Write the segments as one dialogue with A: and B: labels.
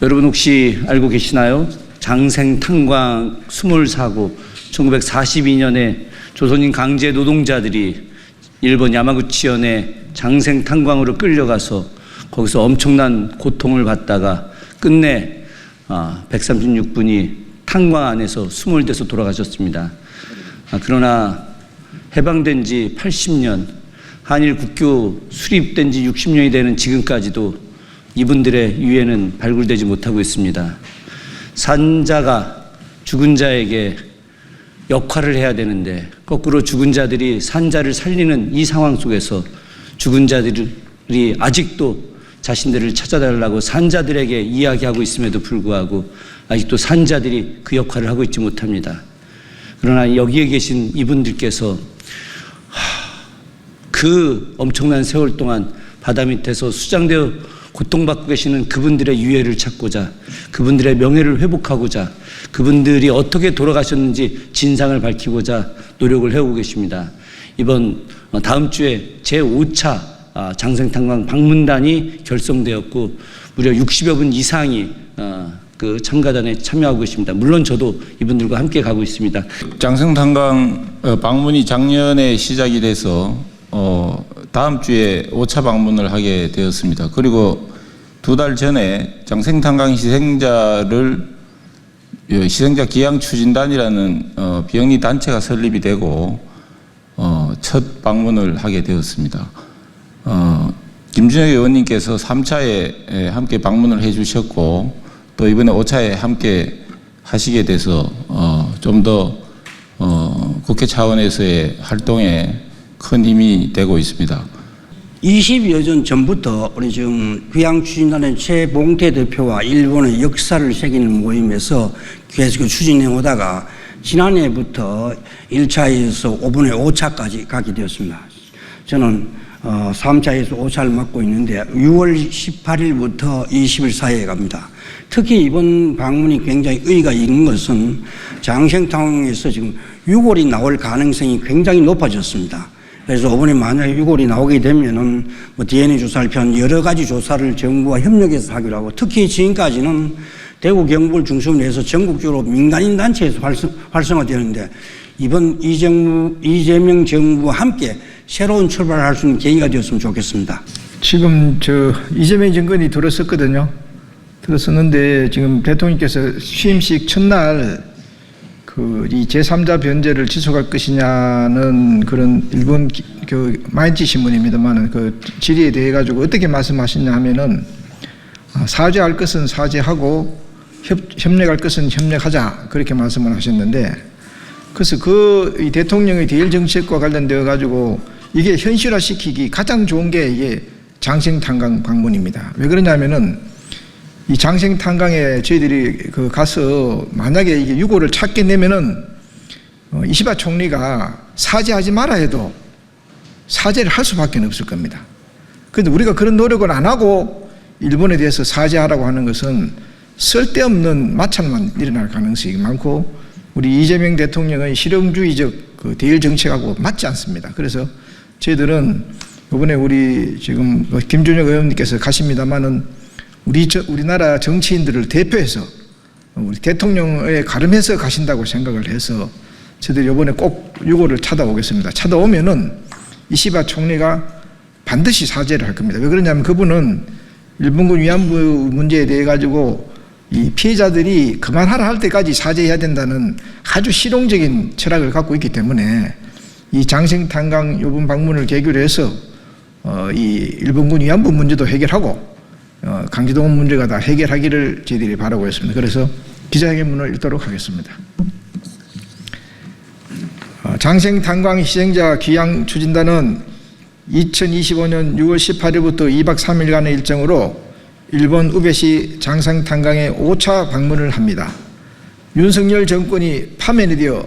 A: 여러분 혹시 알고 계시나요? 장생탄광 수몰사고, 1942년에 조선인 강제 노동자들이 일본 야마구치현에 장생탄광으로 끌려가서 거기서 엄청난 고통을 받다가 끝내 136분이 탄광 안에서 수몰돼서 돌아가셨습니다. 그러나 해방된 지 80년, 한일 국교 수립된 지 60년이 되는 지금까지도 이분들의 유해는 발굴되지 못하고 있습니다. 산자가 죽은 자에게 역할을 해야 되는데 거꾸로 죽은 자들이 산자를 살리는 이 상황 속에서 죽은 자들이 아직도 자신들을 찾아달라고 산자들에게 이야기하고 있음에도 불구하고 아직도 산자들이 그 역할을 하고 있지 못합니다. 그러나 여기에 계신 이분들께서 그 엄청난 세월 동안 바다 밑에서 수장되어 고통받고 계시는 그분들의 유해를 찾고자, 그분들의 명예를 회복하고자, 그분들이 어떻게 돌아가셨는지 진상을 밝히고자 노력을 해오고 계십니다. 이번 다음 주에 제5차 장생탄광 방문단이 결성되었고 무려 60여 분 이상이 그 참가단에 참여하고 계십니다. 물론 저도 이분들과 함께 가고 있습니다.
B: 장생탄광 방문이 작년에 시작이 돼서 다음 주에 5차 방문을 하게 되었습니다. 그리고 2달 전에 장생탄광 희생자 기양 추진단이라는 비영리 단체가 설립이 되고 첫 방문을 하게 되었습니다. 김준혁 의원님께서 3차에 함께 방문을 해주셨고 또 이번에 5차에 함께 하시게 돼서 좀 더 국회 차원에서의 활동에 큰 힘이 되고 있습니다.
C: 20여 년 전부터 우리 지금 귀향추진단의 최봉태 대표와 일본의 역사를 새기는 모임에서 계속 추진해 오다가 지난해부터 1차에서 5분의 5차까지 가게 되었습니다. 저는 3차에서 5차를 맡고 있는데 6월 18일부터 20일 사이에 갑니다. 특히 이번 방문이 굉장히 의의가 있는 것은 장생탄광에서 지금 6월이 나올 가능성이 굉장히 높아졌습니다. 그래서 이번에 만약에 6월이 나오게 되면은 DNA 조사를 비롯한 여러 가지 조사를 정부와 협력해서 하기로 하고, 특히 지금까지는 대구 경북을 중심으로 해서 전국적으로 민간인 단체에서 활성화되는데 이번 이재명 정부와 함께 새로운 출발을 할 수 있는 계기가 되었으면 좋겠습니다.
D: 지금 이재명 정권이 들어섰거든요. 들어섰는데 지금 대통령께서 취임식 첫날 이 제3자 변제를 지속할 것이냐는 그런 일본 마인치 신문입니다만은 그 질의에 대해 가지고 어떻게 말씀하셨냐 하면은 사죄할 것은 사죄하고 협력할 것은 협력하자, 그렇게 말씀을 하셨는데, 그래서 이 대통령의 대일 정책과 관련되어 가지고 이게 현실화시키기 가장 좋은 게 이게 장생탄광 방문입니다. 왜 그러냐면은 이 장생탄광에 저희들이 가서 만약에 이게 6호를 찾게 되면은 이시바 총리가 사죄하지 마라 해도 사죄를 할 수밖에 없을 겁니다. 그런데 우리가 그런 노력을 안 하고 일본에 대해서 사죄하라고 하는 것은 쓸데없는 마찰만 일어날 가능성이 많고 우리 이재명 대통령의 실용주의적 대일 정책하고 맞지 않습니다. 그래서 저희들은 이번에 우리 지금 김준혁 의원님께서 가십니다마는 우리나라 정치인들을 대표해서 우리 대통령에 가름해서 가신다고 생각을 해서 저희들이 이번에 꼭 6호를 찾아오겠습니다. 찾아오면은 이시바 총리가 반드시 사죄를 할 겁니다. 왜 그러냐면 그분은 일본군 위안부 문제에 대해 가지고 이 피해자들이 그만하라 할 때까지 사죄해야 된다는 아주 실용적인 철학을 갖고 있기 때문에 이 장생탄광 이번 방문을 계기로 해서 이 일본군 위안부 문제도 해결하고 강제동원 문제가 다 해결하기를 저희들이 바라고 있습니다. 그래서 기자회견문을 읽도록 하겠습니다. 장생탄광 희생자 귀향 추진단은 2025년 6월 18일부터 2박 3일간의 일정으로 일본 우베시 장생탄광에 5차 방문을 합니다. 윤석열 정권이 파면이 되어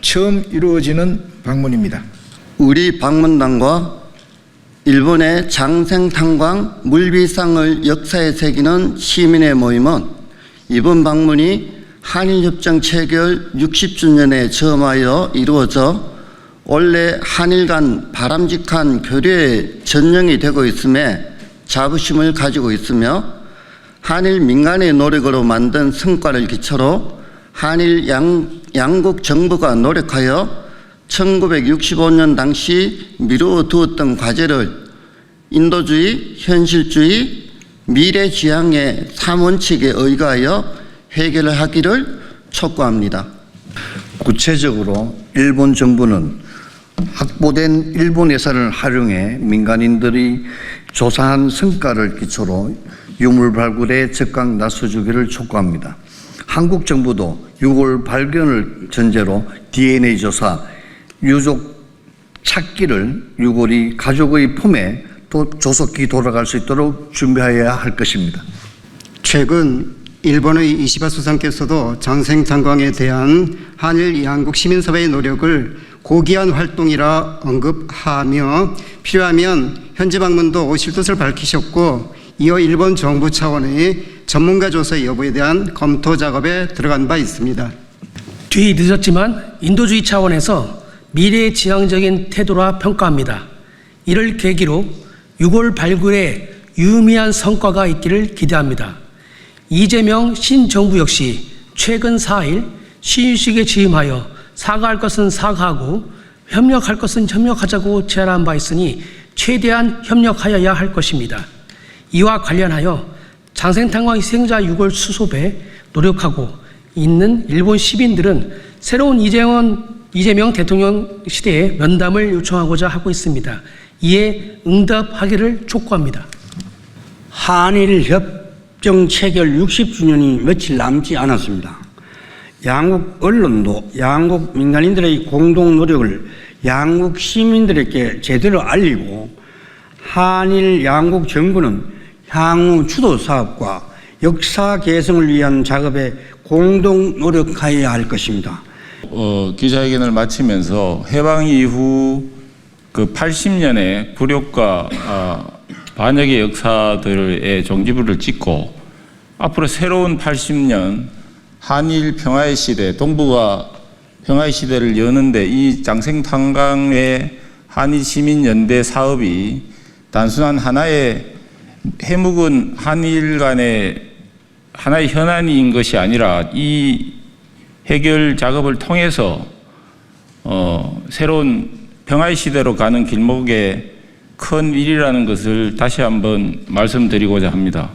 D: 처음 이루어지는 방문입니다.
E: 우리 방문단과 일본의 장생탄광 물비상을 역사에 새기는 시민의 모임은 이번 방문이 한일협정 체결 60주년에 처음하여 이루어져 원래 한일 간 바람직한 교류의 전형이 되고 있음에 자부심을 가지고 있으며 한일 민간의 노력으로 만든 성과를 기초로 한일 양국 정부가 노력하여 1965년 당시 미루어두었던 과제를 인도주의, 현실주의, 미래지향의 3원칙에 의거하여 해결을 하기를 촉구합니다.
F: 구체적으로 일본 정부는 확보된 일본 예산을 활용해 민간인들이 조사한 성과를 기초로 유물 발굴에 적극 나서주기를 촉구합니다. 한국 정부도 유골 발견을 전제로 DNA 조사, 유족 찾기를 유골이 가족의 품에 또 조속히 돌아갈 수 있도록 준비해야 할 것입니다.
G: 최근 일본의 이시바 수상께서도 장생탄광에 대한 한일 양국 시민사회의 노력을 고귀한 활동이라 언급하며 필요하면 현지 방문도 오실 뜻을 밝히셨고, 이어 일본 정부 차원의 전문가 조사 여부에 대한 검토 작업에 들어간 바 있습니다.
H: 뒤 늦었지만 인도주의 차원에서 미래지향적인 태도라 평가합니다. 이를 계기로 유골 발굴에 유의미한 성과가 있기를 기대합니다. 이재명 신정부 역시 최근 4일 시의식에 취임하여 사과할 것은 사과하고 협력할 것은 협력하자고 제안한 바 있으니 최대한 협력하여야 할 것입니다. 이와 관련하여 장생탄광 희생자 유골 수습에 노력하고 있는 일본 시민들은 새로운 이재명 대통령 시대에 면담을 요청하고자 하고 있습니다. 이에 응답하기를 촉구합니다.
C: 한일 협정 체결 60주년이 며칠 남지 않았습니다. 양국 언론도 양국 민간인들의 공동 노력을 양국 시민들에게 제대로 알리고, 한일 양국 정부는 향후 주도 사업과 역사 개성을 위한 작업에 공동 노력하여야 할 것입니다.
B: 기자회견을 마치면서 해방 이후 그 80년의 굴욕과 반역의 역사들의 종지부를 찍고 앞으로 새로운 80년 한일 평화의 시대, 동북아 평화의 시대를 여는데 이 장생탄광의 한일 시민연대 사업이 단순한 하나의 해묵은 한일 간의 하나의 현안인 것이 아니라 이 해결 작업을 통해서 새로운 평화의 시대로 가는 길목에 큰 일이라는 것을 다시 한번 말씀드리고자 합니다.